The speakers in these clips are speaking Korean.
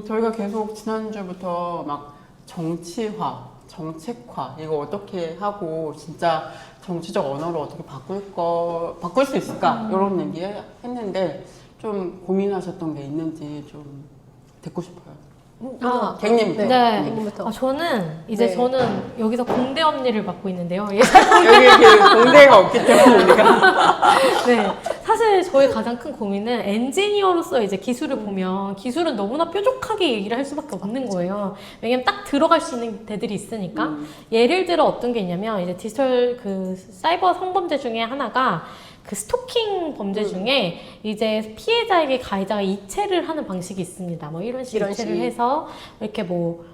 저희가 계속 지난주부터 막 정치화, 정책화 이거 어떻게 하고 진짜 정치적 언어로 어떻게 바꿀 수 있을까 이런 얘기 했는데 좀 고민하셨던 게 있는지 좀 듣고 싶어요. 객님부터. 네. 객님부터. 저는 이제 네. 저는 여기서 공대 언니를 맡고 있는데요. 여기 그 공대가 없기 때문에 우리가 네. 사실 저의 가장 큰 고민은 엔지니어로서 이제 기술을 보면 기술은 너무나 뾰족하게 얘기를 할 수밖에 없는 거예요. 왜냐면 딱 들어갈 수 있는 데들이 있으니까. 예를 들어 어떤 게 있냐면 이제 디지털 그 사이버 성범죄 중에 하나가 그 스토킹 범죄 중에 이제 피해자에게 가해자가 이체를 하는 방식이 있습니다. 뭐 이런 식으로 이체를 해서 이렇게 뭐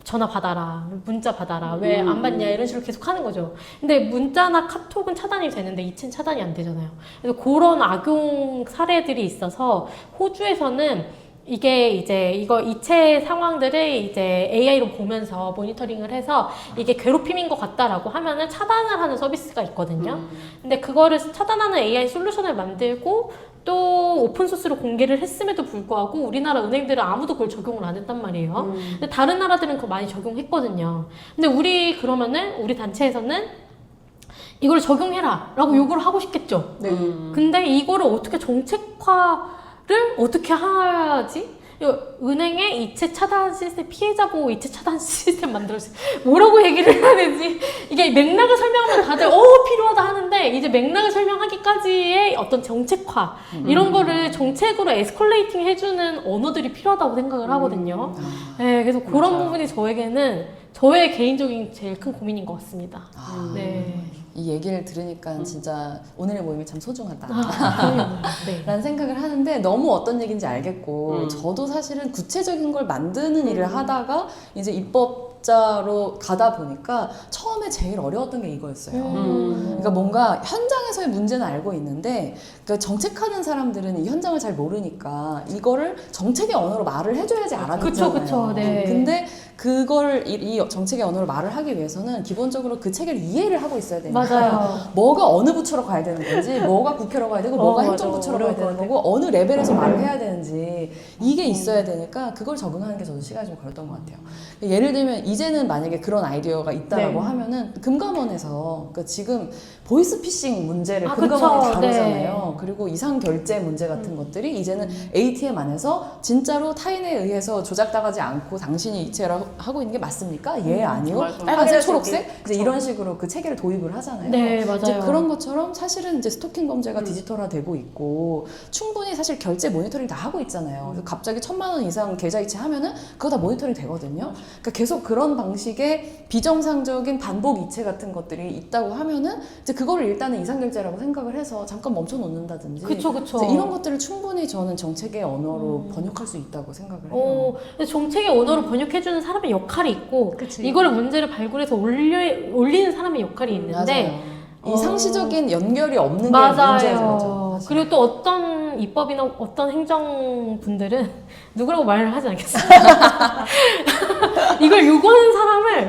전화 받아라, 문자 받아라, 왜 안 받냐 이런 식으로 계속 하는 거죠. 근데 문자나 카톡은 차단이 되는데 이체는 차단이 안 되잖아요. 그래서 그런 악용 사례들이 있어서 호주에서는 이게 이제 이거 이체 상황들을 이제 AI로 보면서 모니터링을 해서 이게 괴롭힘인 것 같다라고 하면은 차단을 하는 서비스가 있거든요. 근데 그거를 차단하는 AI 솔루션을 만들고 또 오픈소스로 공개를 했음에도 불구하고 우리나라 은행들은 아무도 그걸 적용을 안 했단 말이에요. 근데 다른 나라들은 그거 많이 적용했거든요. 근데 우리 단체에서는 이걸 적용해라 라고 요구를 하고 싶겠죠. 네. 근데 이거를 어떻게 정책화를 어떻게 하지? 은행의 이체 차단 시스템, 피해자 보호 이체 차단 시스템 만들었어요. 뭐라고 얘기를 해야 되지? 이게 맥락을 설명하면 다들 필요하다 하는데 이제 맥락을 설명하기까지의 어떤 정책화 이런 거를 정책으로 에스컬레이팅 해주는 언어들이 필요하다고 생각을 하거든요. 네, 그래서 그런 맞아요. 부분이 저에게는 저의 개인적인 제일 큰 고민인 것 같습니다. 네. 이 얘기를 들으니까 진짜 오늘의 모임이 참 소중하다. 네. 라는 생각을 하는데 너무 어떤 얘기인지 알겠고 저도 사실은 구체적인 걸 만드는 일을 하다가 이제 입법자로 가다 보니까 처음에 제일 어려웠던 게 이거였어요. 그러니까 뭔가 현장에서의 문제는 알고 있는데 그러니까 정책하는 사람들은 이 현장을 잘 모르니까 이거를 정책의 언어로 말을 해줘야지 알아듣잖아요. 그쵸, 네. 근데 그걸 이 정책의 언어로 말을 하기 위해서는 기본적으로 그 체계를 이해를 하고 있어야 되니까 맞아요. 뭐가 어느 부처로 가야 되는 건지 뭐가 국회로 가야 되고 뭐가 맞아. 행정부처로 가야 되는 거고 어느 레벨에서 말을 해야 되는지 이게 있어야 되니까 그걸 적응하는 게 저도 시간이 좀 걸렸던 것 같아요. 예를 들면 이제는 만약에 그런 아이디어가 있다라고 하면은 금감원에서 그러니까 지금 보이스피싱 문제를 금감원이 그쵸. 다루잖아요. 그리고 이상결제 문제 같은 것들이 이제는 ATM 안에서 진짜로 타인에 의해서 조작당하지 않고 당신이 이체라고 하고 있는 게 맞습니까? 예, 아니요. 맞아. 빨간색, 초록색? 이제 이런 식으로 그 체계를 도입을 하잖아요. 네, 맞아요. 이제 그런 것처럼 사실은 이제 스토킹 범죄가 디지털화되고 있고 충분히 사실 결제 모니터링 다 하고 있잖아요. 그래서 갑자기 1,000만 원 이상 계좌 이체하면은 그거 다 모니터링 되거든요. 그러니까 계속 그런 방식의 비정상적인 반복 이체 같은 것들이 있다고 하면은 이제 그거를 일단은 이상결제라고 생각을 해서 잠깐 멈춰 놓는다든지 그쵸. 이제 이런 것들을 충분히 저는 정책의 언어로 번역할 수 있다고 생각을 해요. 근데 정책의 언어로 번역해주는 사람의 역할이 있고, 그치. 이거를 문제를 발굴해서 올리는 사람의 역할이 있는데, 이 상시적인 연결이 없는 게 맞아요. 문제죠. 사실. 그리고 또 어떤 입법이나 어떤 행정분들은 누구라고 말을 하지 않겠어요. 이걸 요구하는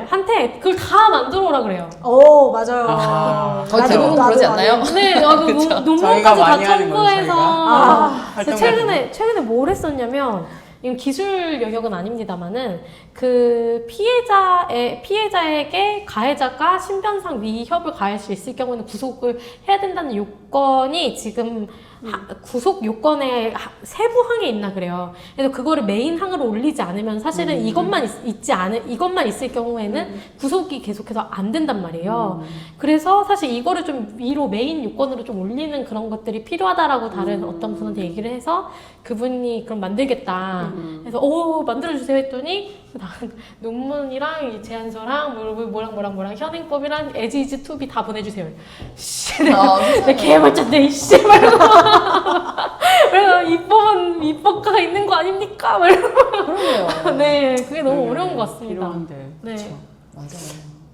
한테 그걸 다 만들어 오라 그래요. 어, 맞아요. 거의 대부분 그러지 않나요? 네, 저희가 논문까지 다 많이 하는 거죠, 첨부해서. 활동가들이. 최근에 뭘 했었냐면, 이건 기술 영역은 아닙니다만은, 그 피해자에게 가해자가 신변상 위협을 가할 수 있을 경우에는 구속을 해야 된다는 요건이 지금 구속 요건에 세부항에 있나 그래요. 그래서 그거를 메인 항으로 올리지 않으면 사실은 이것만 있을 경우에는 구속이 계속해서 안 된단 말이에요. 그래서 사실 이거를 좀 위로 메인 요건으로 좀 올리는 그런 것들이 필요하다라고 다른 어떤 분한테 얘기를 해서 그분이 그럼 만들겠다. 그래서 만들어주세요 했더니 논문이랑 이 제안서랑 뭐랑 현행법이랑 에지이즈 투비 다 보내주세요. 씨, 내 개발자인데 이씨 말고 그래서 입법가가 있는 거 아닙니까? 말고 그러네요. 네, 그게 너무 어려운 것 같습니다. 필요한데. 네. 맞아요.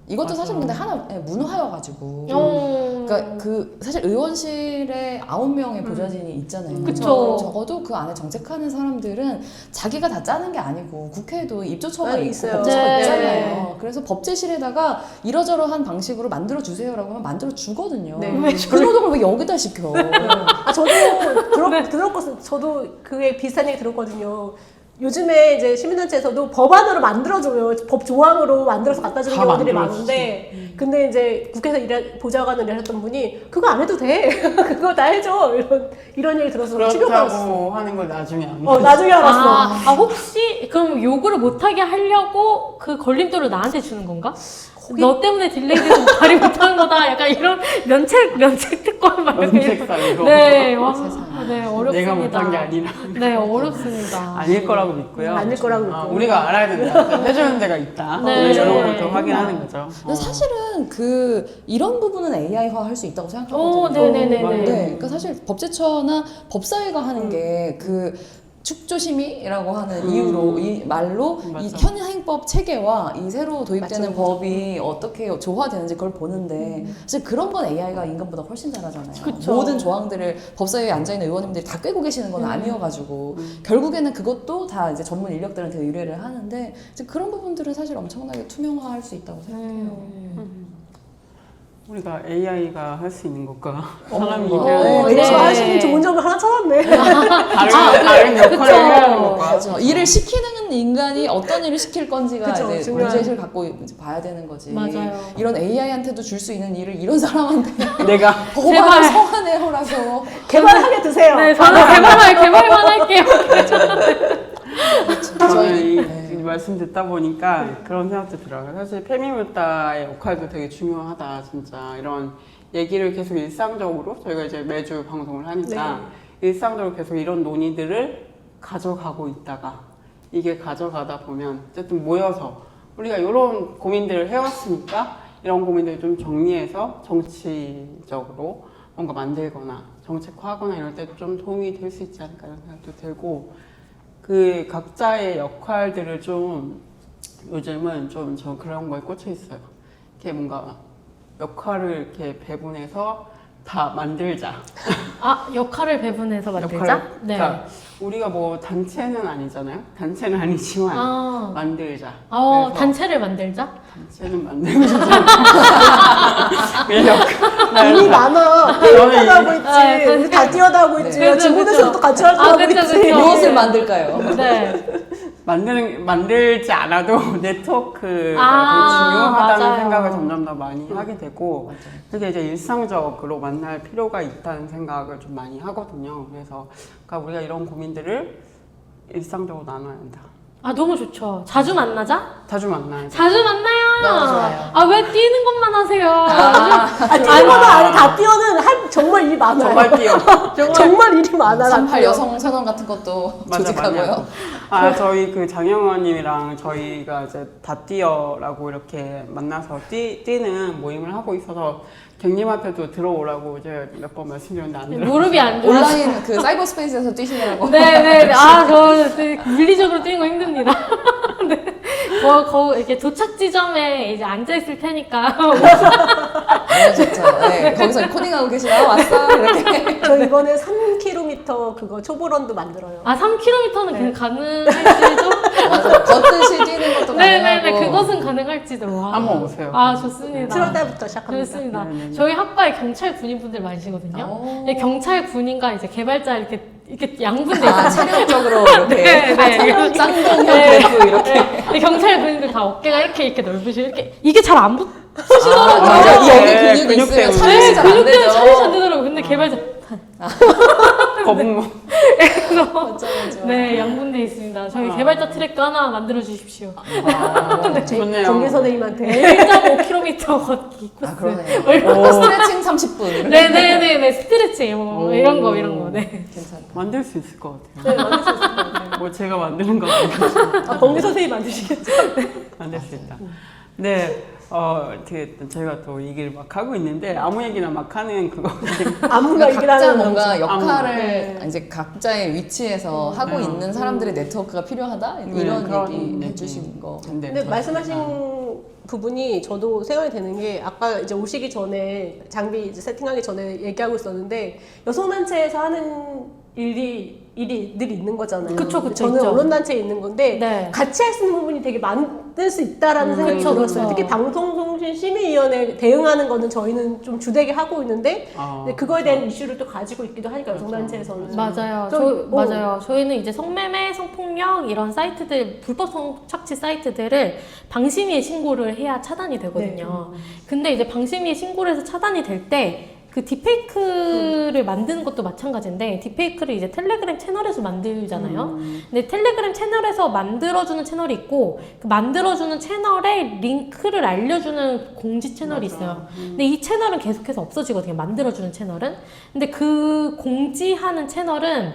이것도 맞아. 사실 근데 하나 문화여가지고. 어. 그러니까 그 사실 의원실에 9명의 보좌진이 있잖아요. 그쵸. 적어도 그 안에 정책하는 사람들은 자기가 다 짜는 게 아니고 국회에도 입조처가 있고 있어요. 법제처가 네. 있잖아요. 그래서 법제실에다가 이러저러한 방식으로 만들어 주세요라고 하면 만들어 주거든요. 네. 그 노동을 왜 여기다 시켜? 아, 저도 들었거든요. 저도 그게 비슷한 얘기 들었거든요. 요즘에 이제 시민단체에서도 법안으로 만들어줘요. 법 조항으로 만들어서 갖다 주는 다 경우들이 만들어주지. 많은데, 근데 이제 국회에서 보좌관을 일하셨던 분이 그거 안 해도 돼. 그거 다 해줘. 이런 얘기 들어서 충격받았어. 그렇다고 하는 걸 나중에 안 나중에 알았어. 혹시 그럼 요구를 못하게 하려고 그 걸림돌을 나한테 주는 건가? 너 때문에 딜레이돼서 발휘 못하는 거다. 약간 이런 면책 특권 막 이렇게. 면책상 이거. 네, 와, 세상에. 네 어렵습니다. 내가 못한 게 아니라. 네, 어렵습니다. 아닐 거라고 믿고요. 아닐 거라고 믿고. 우리가 알아야 된다. 해주는 데가 있다. 네. 이런 걸 또 확인하는 거죠. 근데 사실은 이런 부분은 AI화 할 수 있다고 생각하거든요. 오, 네네네네. 맞아요. 네, 그러니까 사실 법제처나 법사위가 하는 게 축조심의라고 하는 이유로 이 말로 이 맞아. 현행법 체계와 이 새로 도입되는 맞죠. 법이 어떻게 조화되는지 그걸 보는데 사실 그런 건 AI가 인간보다 훨씬 잘하잖아요. 그쵸. 모든 조항들을 법사위에 앉아 있는 의원님들이 다 꿰고 계시는 건 아니어가지고 결국에는 그것도 다 이제 전문 인력들한테 의뢰를 하는데 이제 그런 부분들은 사실 엄청나게 투명화할 수 있다고 생각해요. 우리가 AI가 할 수 있는 것과 사람이 어, 해야 네. 이거 하시는 좋은 점을 하나 찾았네. 다른 역할을 해야 하는 것과 맞아. 일을 시키는 인간이 어떤 일을 시킬 건지가 그쵸, 이제 중요한. 문제의식을 갖고 이제 봐야 되는 거지. 맞아요. 이런 AI한테도 줄 수 있는 일을 이런 사람한테 내가 법안을 제발. 성안에 허라서 개발하게 드세요. 네, 저는 개발만 할게요. 저는 이 네. 말씀 듣다 보니까 그런 생각도 들어요. 사실 페미물다의 역할도 되게 중요하다, 진짜. 이런 얘기를 계속 일상적으로 저희가 이제 매주 방송을 하니까 일상적으로 계속 이런 논의들을 가져가고 있다가 이게 가져가다 보면 어쨌든 모여서 우리가 이런 고민들을 해왔으니까 이런 고민들을 좀 정리해서 정치적으로 뭔가 만들거나 정책화하거나 이럴 때 좀 도움이 될 수 있지 않을까 이런 생각도 들고 그 각자의 역할들을 좀 요즘은 좀 저 그런 거에 꽂혀 있어요. 이렇게 뭔가 역할을 이렇게 배분해서 다 만들자. 역할을 배분해서 만들자? 역할을, 네. 그러니까 우리가 뭐 단체는 아니잖아요. 단체는 아니지만 만들자. 그래서 단체를 만들자? 단체는 만들면 그냥 이미 많아. 저는 뛰어다고 있지. 우리 다 뛰어다고 있지. 그죠, 직원에서도 같이 활동하고 그죠, 있지. 그죠. 무엇을 만들까요? 네. 만들지 않아도 네트워크가 아, 되게 중요하다는 맞아요. 생각을 점점 더 많이 하게 되고 그게 이제 일상적으로 만날 필요가 있다는 생각을 좀 많이 하거든요. 그래서 그러니까 우리가 이런 고민들을 일상적으로 나눠야 한다. 너무 좋죠. 자주 만나자? 자주 만나야 돼. 자주 만나요. 너무 좋아요. 왜 뛰는 것만 하세요? 뛰는 것도 아니 다 뛰어는 정말 일이 많아요. 정말 뛰어. 정말 일이 많아. 38 여성 선언 같은 것도 맞아, 조직하고요. 저희 그 장영원님이랑 저희가 이제 다 뛰어라고 이렇게 만나서 뛰는 모임을 하고 있어서 갱님한테도 들어오라고 이제 몇 번 말씀드렸는데 안 들어. 무릎이 안 좋아. 온라인 그 사이버 스페이스에서 뛰시느라고. 네네. 저 물리적으로 뛰는 거 힘듭니다. 네. 이렇게 도착 지점에 이제 앉아있을 테니까. 너무 좋죠. 네, 거기서 코딩하고 계시나? 왔어? 이렇게. 저 이번에 3km 그거 초보런도 만들어요. 3km는 가능할지도? 맞아. 걷듯이 뛰는 것도 네네네. 가능하고. 그것은 가능할지도. 와. 한번 오세요. 좋습니다. 7월 달부터 시작합니다. 좋습니다. 네네네. 저희 학과에 경찰 군인분들 많으시거든요. 오. 근데 경찰 군인과 이제 개발자 이렇게 양분돼 있어요. 체력적으로 이렇게. 네. 쌍둥이 네. 그래프 이렇게. 근데 경찰 군인들 다 어깨가 이렇게 넓으시고 이렇게 이게 잘 안 붙. 맞아. 네, 여기 근육이 근육 있으면 때문에. 차례시 잘안 근육 때문에 되죠. 차례시 안 되더라고. 근데 개발자 거북목. 맞아. 네 양분돼 있습니다. 저희 개발자 트랙도 하나 만들어 주십시오. 좋네요. 정규 선생님한테. 1.5km 걷기 코스. 그러네요. 스트레칭 30분. 네네네 스트레칭 뭐 이런 거 네. 괜찮아. 만들 수 있을 것 같아요. 네, 만들 수 있을 것 같아요. 뭐 제가 만드는 거 아니고 정규 선생님 만드시겠죠? 만들 수 있다. 네, 어떻게 저희가 또 얘기를 막 하고 있는데 아무 얘기나 막 하는 그거. 아무가 각자 얘기하는 뭔가 남자. 역할을 네. 이제 각자의 위치에서 하고 있는 사람들의 네트워크가 필요하다 이런 그런 얘기 얘기. 해주신 거. 근데 말씀하신 부분이 저도 생각이 되는 게 아까 이제 오시기 전에 장비 이제 세팅하기 전에 얘기하고 있었는데 여성단체에서 하는 일이 늘 있는 거잖아요. 그쵸, 그쵸, 저는 있죠. 언론단체에 있는 건데 네. 같이 할 수 있는 부분이 되게 많을 수 있다라는 생각이 그쵸, 들었어요. 그쵸. 특히 방송통신심의위원회 대응하는 거는 저희는 좀 주되게 하고 있는데 근데 그거에 대한 이슈를 또 가지고 있기도 하니까 여성단체에서는 맞아요. 뭐 맞아요. 저희는 이제 성매매, 성폭력 이런 사이트들, 불법 성착취 사이트들을 방심위에 신고를 해야 차단이 되거든요. 근데 이제 방심위에 신고를 해서 차단이 될 때 그 딥페이크를 만드는 것도 마찬가지인데 딥페이크를 이제 텔레그램 채널에서 만들잖아요. 근데 텔레그램 채널에서 만들어주는 채널이 있고 그 만들어주는 채널에 링크를 알려주는 공지 채널이 있어요. 근데 이 채널은 계속해서 없어지거든요. 만들어주는 채널은. 근데 그 공지하는 채널은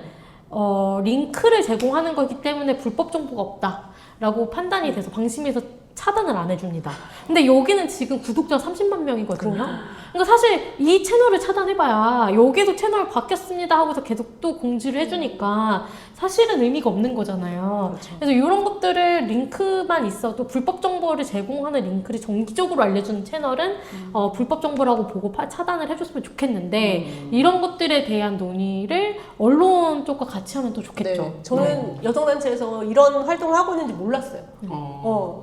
링크를 제공하는 거기 때문에 불법 정보가 없다라고 판단이 돼서 방심위에서 차단을 안 해줍니다. 근데 여기는 지금 구독자 30만 명이거든요. 그러니까 사실 이 채널을 차단해봐야 여기도 채널 바뀌었습니다 하고서 계속 또 공지를 해주니까 사실은 의미가 없는 거잖아요. 그렇죠. 그래서 이런 것들을 링크만 있어도 불법 정보를 제공하는 링크를 정기적으로 알려주는 채널은 불법 정보라고 보고 차단을 해줬으면 좋겠는데 이런 것들에 대한 논의를 언론 쪽과 같이 하면 또 좋겠죠. 네, 저는 여성단체에서 이런 활동을 하고 있는지 몰랐어요.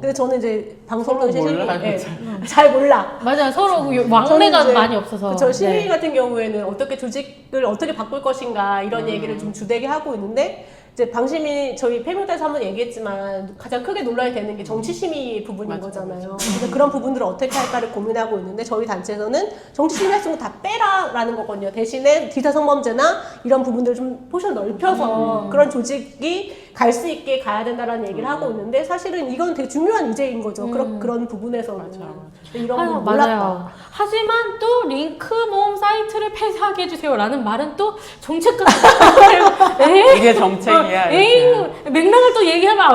근데 저는 이제 방송통신 서로 심의 몰라요, 잘 몰라. 맞아요. 서로 저는 왕래가 이제 많이 없어서. 그쵸, 심의 네. 같은 경우에는 어떻게 조직을 어떻게 바꿀 것인가 이런 얘기를 좀 주되게 하고 있는데 이제 방심이 저희 폐명단에서 한번 얘기했지만 가장 크게 논란이 되는 게 정치심의 부분인 거잖아요. 그래서 그런 부분들을 어떻게 할까를 고민하고 있는데 저희 단체에서는 정치심의 활동을 다 빼라라는 거거든요. 대신에 기타 성범죄나 이런 부분들을 좀 포션 넓혀서 그런 조직이 갈 수 있게 가야 된다라는 얘기를 하고 있는데 사실은 이건 되게 중요한 의제인 거죠. 그런 부분에서는. 근데 이런 건 몰랐다. 맞아요. 하지만 또 링크 모음 사이트를 폐쇄하게 해주세요라는 말은 또 정책 같은 이게 정책이야. 에이, 이렇게. 맥락을 또 얘기해봐.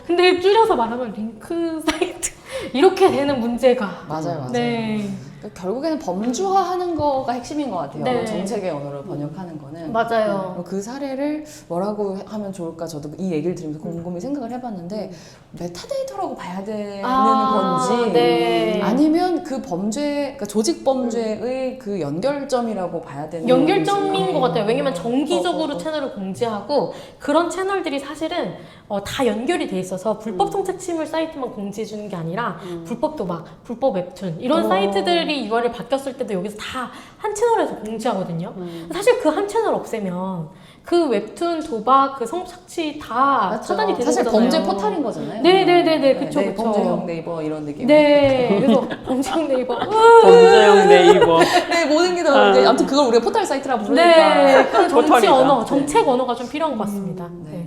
근데 줄여서 말하면 링크 사이트 이렇게 되는 문제가. 맞아요. 네. 그러니까 결국에는 범주화하는 거가 핵심인 것 같아요. 네. 정책의 언어로 번역하는 거는. 맞아요. 그 사례를 뭐라고 하면 좋을까 저도 이 얘기를 들으면서 곰곰이 생각을 해봤는데 메타데이터라고 봐야 되는 건지 네. 아니면 그 범죄, 그러니까 조직 범죄의 그 연결점이라고 봐야 되는 연결점인 건지. 것 같아요. 왜냐면 정기적으로 채널을 공지하고 그런 채널들이 사실은 다 연결이 돼 있어서 불법 성착취물 사이트만 공지해 주는 게 아니라 불법 도박, 불법 웹툰 이런 사이트들이 URL 바뀌었을 때도 여기서 다 한 채널에서 공지하거든요. 사실 그 한 채널 없애면 그 웹툰, 도박, 그 성착취 다 맞죠. 차단이 되는 사실 거잖아요. 범죄 포탈인 거잖아요. 네네네네. 그쵸, 네, 그쵸. 범죄형 네이버 이런 느낌. 네. 그래서 범죄형 네이버. 범죄형 네이버. 네, 모든 게 다. 아무튼 그걸 우리가 포탈 사이트라고 부르니까. 네. 그런 정치 포털이다. 언어, 정책 언어가 좀 필요한 것 같습니다. 네.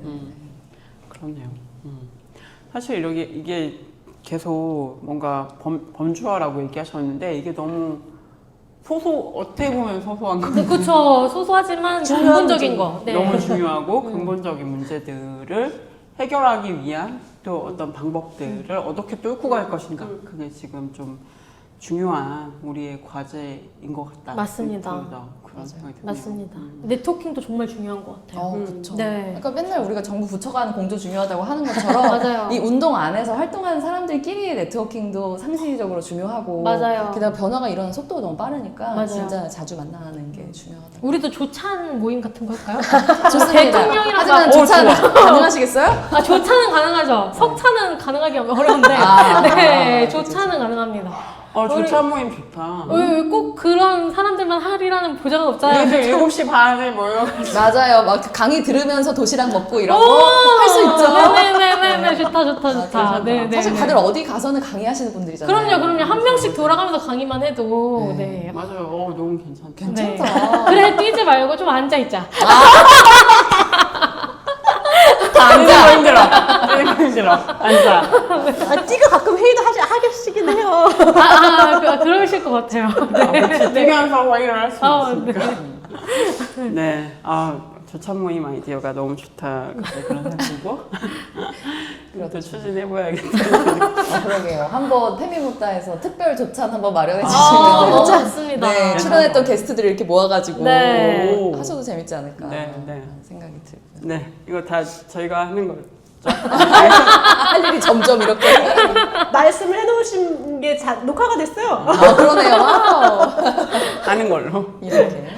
그렇네요. 사실 이게 계속 뭔가 범주화라고 얘기하셨는데 이게 너무 어떻게 보면 소소한 거. 네, 그쵸. 소소하지만 근본적인 거. 네. 너무 중요하고 근본적인 문제들을 해결하기 위한 또 어떤 방법들을 어떻게 뚫고 갈 것인가. 그게 지금 좀 중요한 우리의 과제인 것 같다. 맞습니다. 그런 생각이 드네요. 맞습니다. 네트워킹도 정말 중요한 것 같아요. 그렇죠. 네. 그러니까 맨날 우리가 정부 부처가 하는 공조 중요하다고 하는 것처럼 맞아요. 이 운동 안에서 활동하는 사람들끼리의 네트워킹도 상시적으로 중요하고 맞아요. 게다가 변화가 일어나는 속도가 너무 빠르니까 맞아요. 진짜 자주 만나는 게 중요하다. 우리도 조찬 모임 같은 거 할까요? 좋습니다. 대통령이랑 하지만 조찬 가능하시겠어요? 조찬은 가능하죠. 석찬은 가능하기 어려운데. 네, 조찬은 가능합니다. 조찬 모임 좋다. 꼭 그런 사람들만 하리라는 보장은 없잖아요. 우리들 7시 반에 모여. 맞아요. 막 강의 들으면서 도시락 먹고 이런 거 할 수 있죠. 네네네네. 좋다. 네, 사실 다들 어디 가서는 강의하시는 분들이잖아요. 그럼요. 한 명씩 돌아가면서 강의만 해도. 네. 맞아요. 너무 괜찮다. 괜찮다. 그래, 뛰지 말고 좀 앉아있자. 앉아. 힘들어. 앉아. 찌가 가끔 회의도 하시긴 해요. 그러실 것 같아요. 뛰면서 회의를 할 수 아, 있으니까. 네. 조찬 모임 아이디어가 너무 좋다. 그런 생각이고. 이것도 추진해봐야겠다. 그러게요. 한번 페미무다에서 특별 조찬 한번 마련해 너무 주시면 좋습니다. 네, 출연했던 게스트들을 이렇게 모아가지고 네. 하셔도 재밌지 않을까 네. 생각이 들고요. 네. 이거 다 저희가 하는 거죠? 할 일이 점점 이렇게. 말씀을 해놓으신 게 녹화가 됐어요. 아, 그러네요. 와우. 하는 걸로. 이렇게.